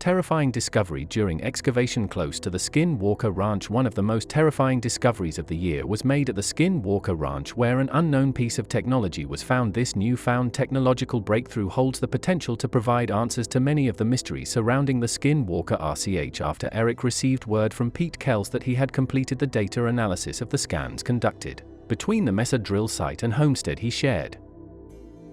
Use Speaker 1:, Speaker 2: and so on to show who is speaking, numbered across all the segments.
Speaker 1: Terrifying discovery during excavation close to the Skinwalker Ranch. One of the most terrifying discoveries of the year was made at the Skinwalker Ranch, where an unknown piece of technology was found. This newfound technological breakthrough holds the potential to provide answers to many of the mysteries surrounding the Skinwalker RCH after Eric received word from Pete Kells that he had completed the data analysis of the scans conducted between the Mesa drill site and Homestead. He shared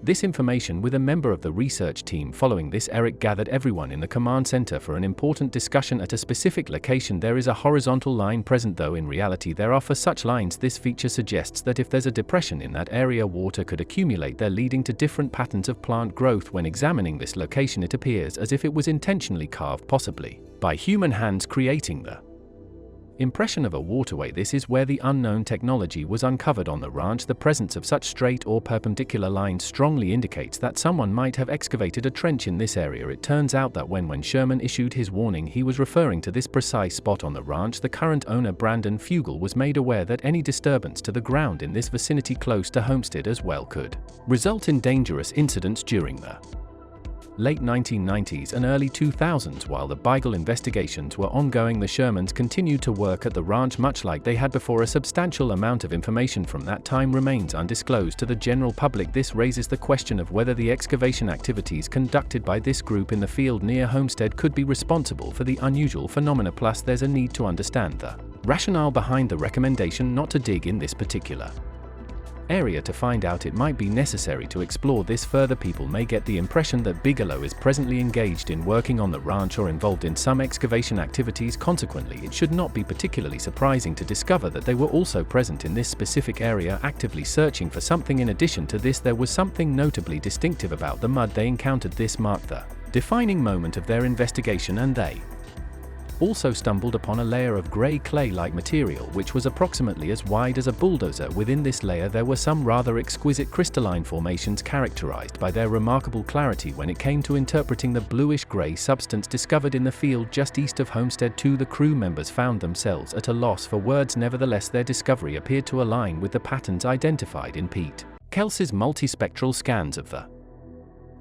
Speaker 1: this information with a member of the research team. Following this, Eric gathered everyone in the command center for an important discussion at a specific location. There is a horizontal line present, though in reality there are 4 such lines. This feature suggests that if there's a depression in that area, water could accumulate there, leading to different patterns of plant growth. When examining this location, it appears as if it was intentionally carved, possibly by human hands, creating the impression of a waterway. This is where the unknown technology was uncovered on the ranch. The presence of such straight or perpendicular lines strongly indicates that someone might have excavated a trench in this area. It turns out that when Sherman issued his warning, he was referring to this precise spot on the ranch. The current owner, Brandon Fugel, was made aware that any disturbance to the ground in this vicinity close to Homestead as well could result in dangerous incidents during the late 1990s and early 2000s. While the Beagle investigations were ongoing, the Shermans continued to work at the ranch much like they had before. A substantial amount of information from that time remains undisclosed to the general public. This raises the question of whether the excavation activities conducted by this group in the field near Homestead could be responsible for the unusual phenomena. Plus, there's a need to understand the rationale behind the recommendation not to dig in this particular area. To find out, it might be necessary to explore this further. People may get the impression that Bigelow is presently engaged in working on the ranch or involved in some excavation activities. Consequently, it should not be particularly surprising to discover that they were also present in this specific area, actively searching for something. In addition to this, there was something notably distinctive about the mud they encountered. This marked the defining moment of their investigation, and they also stumbled upon a layer of gray clay-like material which was approximately as wide as a bulldozer. Within this layer there were some rather exquisite crystalline formations characterized by their remarkable clarity. When it came to interpreting the bluish-gray substance discovered in the field just east of Homestead, the crew members found themselves at a loss for words. Nevertheless, their discovery appeared to align with the patterns identified in Pete Kels's multispectral scans of the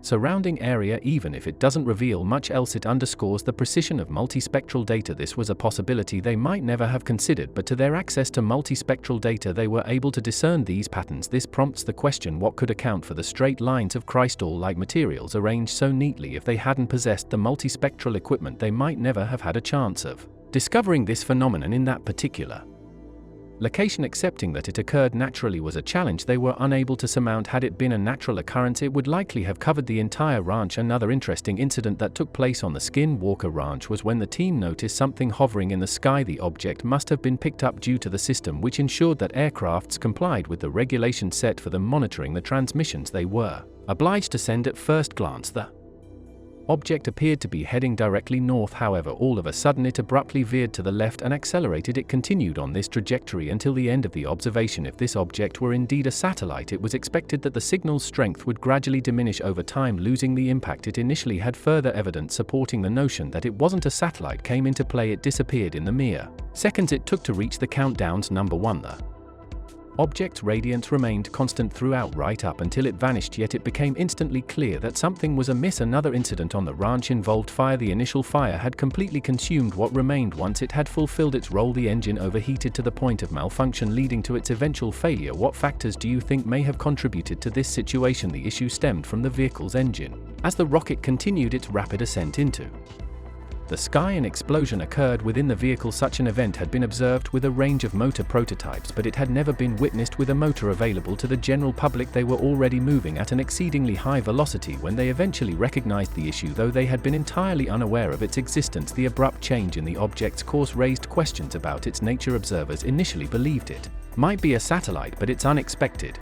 Speaker 1: surrounding area. Even if it doesn't reveal much else, it underscores the precision of multispectral data. This was a possibility they might never have considered, but to their access to multispectral data they were able to discern these patterns. This prompts the question, what could account for the straight lines of crystal-like materials arranged so neatly? If they hadn't possessed the multispectral equipment, they might never have had a chance of discovering this phenomenon in that particular location. Accepting that it occurred naturally was a challenge they were unable to surmount. Had it been a natural occurrence, it would likely have covered the entire ranch. Another interesting incident that took place on the Skinwalker Ranch was when the team noticed something hovering in the sky. The object must have been picked up due to the system which ensured that aircrafts complied with the regulations set for them monitoring the transmissions they were obliged to send. At first glance, the object appeared to be heading directly north. However, all of a sudden it abruptly veered to the left and accelerated. It continued on this trajectory until the end of the observation. If this object were indeed a satellite, it was expected that the signal's strength would gradually diminish over time, losing the impact it initially had. Further evidence supporting the notion that it wasn't a satellite came into play. It disappeared in the mere seconds it took to reach the countdown's number 1. The object's radiance remained constant throughout, right up until it vanished, yet it became instantly clear that something was amiss. Another incident on the ranch involved fire. The initial fire had completely consumed what remained. Once it had fulfilled its role, the engine overheated to the point of malfunction, leading to its eventual failure. What factors do you think may have contributed to this situation? The issue stemmed from the vehicle's engine. As the rocket continued its rapid ascent into the sky, an explosion occurred within the vehicle. Such an event had been observed with a range of motor prototypes, but it had never been witnessed with a motor available to the general public. They were already moving at an exceedingly high velocity when they eventually recognized the issue, though they had been entirely unaware of its existence. The abrupt change in the object's course raised questions about its nature. Observers initially believed it might be a satellite, but its unexpected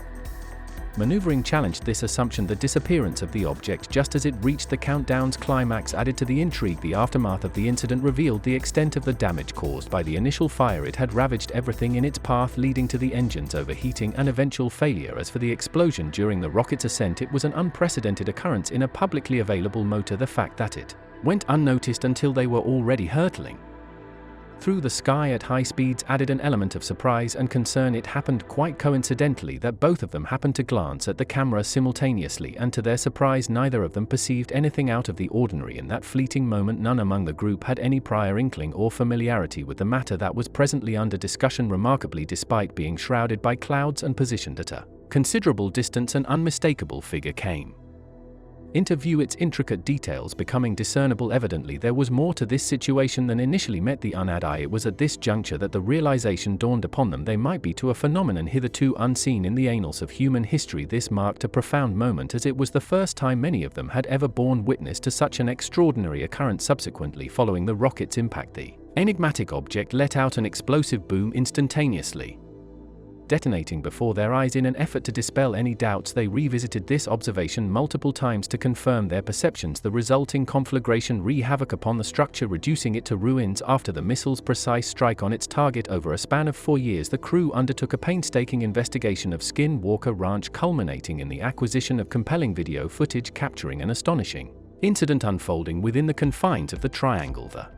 Speaker 1: maneuvering challenged this assumption. The disappearance of the object just as it reached the countdown's climax added to the intrigue. The aftermath of the incident revealed the extent of the damage caused by the initial fire. It had ravaged everything in its path, leading to the engine's overheating and eventual failure. As for the explosion during the rocket's ascent, it was an unprecedented occurrence in a publicly available motor. The fact that it went unnoticed until they were already hurtling through the sky at high speeds added an element of surprise and concern. It happened quite coincidentally that both of them happened to glance at the camera simultaneously, and to their surprise neither of them perceived anything out of the ordinary in that fleeting moment. None among the group had any prior inkling or familiarity with the matter that was presently under discussion. Remarkably, despite being shrouded by clouds and positioned at a considerable distance, an unmistakable figure came into view, its intricate details becoming discernible. Evidently there was more to this situation than initially met the unad eye. It was at this juncture that the realization dawned upon them they might be to a phenomenon hitherto unseen in the annals of human history. This marked a profound moment, as it was the first time many of them had ever borne witness to such an extraordinary occurrence. Subsequently, following the rocket's impact, the enigmatic object let out an explosive boom instantaneously, detonating before their eyes. In an effort to dispel any doubts, they revisited this observation multiple times to confirm their perceptions. The resulting conflagration wreaked havoc upon the structure, reducing it to ruins. After the missile's precise strike on its target over a span of 4 years, the crew undertook a painstaking investigation of Skinwalker Ranch, culminating in the acquisition of compelling video footage capturing an astonishing incident unfolding within the confines of the triangle. The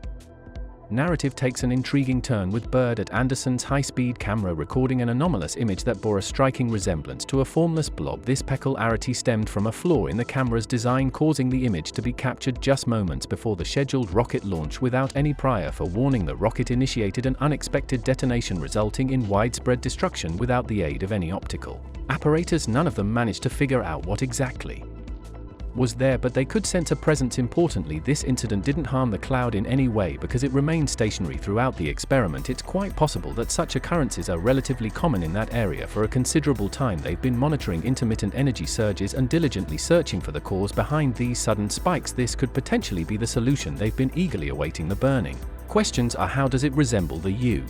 Speaker 1: narrative takes an intriguing turn, with Bird at Anderson's high-speed camera recording an anomalous image that bore a striking resemblance to a formless blob. This peculiarity stemmed from a flaw in the camera's design, causing the image to be captured just moments before the scheduled rocket launch. Without any prior forewarning, the rocket initiated an unexpected detonation, resulting in widespread destruction without the aid of any optical apparatus. None of them managed to figure out what exactly was there, but they could sense a presence. Importantly, this incident didn't harm the cloud in any way because it remained stationary throughout the experiment. It's quite possible that such occurrences are relatively common in that area. For a considerable time they've been monitoring intermittent energy surges and diligently searching for the cause behind these sudden spikes. This could potentially be the solution they've been eagerly awaiting. The burning questions are, how does it resemble the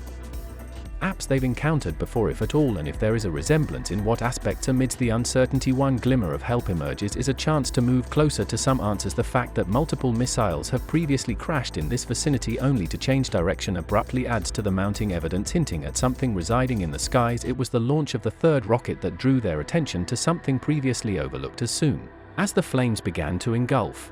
Speaker 1: apps they've encountered before, if at all, and if there is a resemblance, in what aspects? Amidst the uncertainty, one glimmer of help emerges, is a chance to move closer to some answers. The fact that multiple missiles have previously crashed in this vicinity only to change direction abruptly adds to the mounting evidence, hinting at something residing in the skies. It was the launch of the third rocket that drew their attention to something previously overlooked. As soon as the flames began to engulf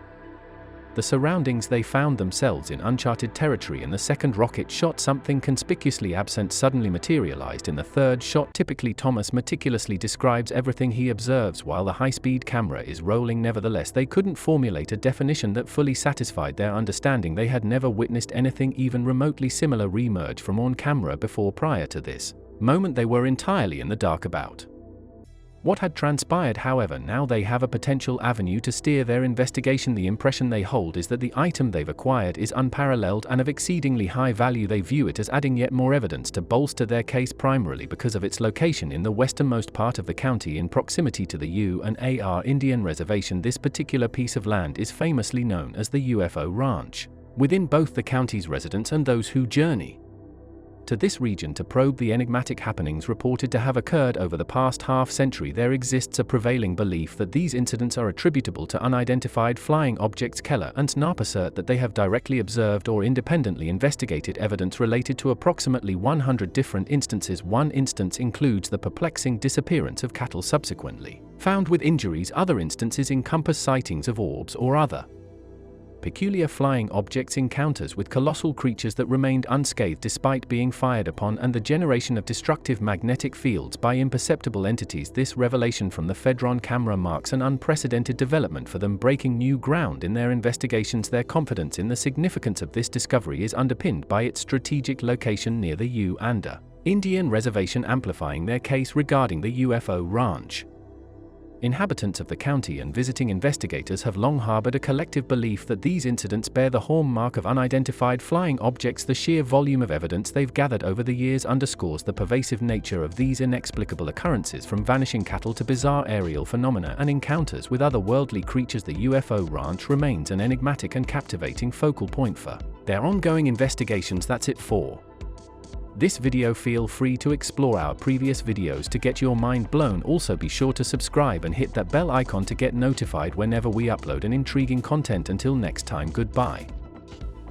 Speaker 1: the surroundings, they found themselves in uncharted territory. In the second rocket shot, something conspicuously absent suddenly materialized in the third shot. Typically, Thomas meticulously describes everything he observes while the high-speed camera is rolling. Nevertheless, they couldn't formulate a definition that fully satisfied their understanding. They had never witnessed anything even remotely similar re-emerge from on camera before. Prior to this moment, they were entirely in the dark about what had transpired. However, now they have a potential avenue to steer their investigation. The impression they hold is that the item they've acquired is unparalleled and of exceedingly high value. They view it as adding yet more evidence to bolster their case, primarily because of its location in the westernmost part of the county, in proximity to the U&AR Indian Reservation. This particular piece of land is famously known as the UFO Ranch within both the county's residents and those who journey to this region to probe the enigmatic happenings reported to have occurred over the past half-century. There exists a prevailing belief that these incidents are attributable to unidentified flying objects. Keller and Knapp assert that they have directly observed or independently investigated evidence related to approximately 100 different instances. One instance includes the perplexing disappearance of cattle subsequently found with injuries. Other instances encompass sightings of orbs or other peculiar flying objects, encounters with colossal creatures that remained unscathed despite being fired upon, and the generation of destructive magnetic fields by imperceptible entities. This revelation from the Fedron camera marks an unprecedented development for them, breaking new ground in their investigations. Their confidence in the significance of this discovery is underpinned by its strategic location near the U&AR Indian Reservation, amplifying their case regarding the UFO Ranch. Inhabitants of the county and visiting investigators have long harbored a collective belief that these incidents bear the hallmark of unidentified flying objects. The sheer volume of evidence they've gathered over the years underscores the pervasive nature of these inexplicable occurrences, from vanishing cattle to bizarre aerial phenomena and encounters with otherworldly creatures. The UFO Ranch remains an enigmatic and captivating focal point for their ongoing investigations. That's it for this video. Feel free to explore our previous videos to get your mind blown. Also, be sure to subscribe and hit that bell icon to get notified whenever we upload an intriguing content. Until next time, goodbye.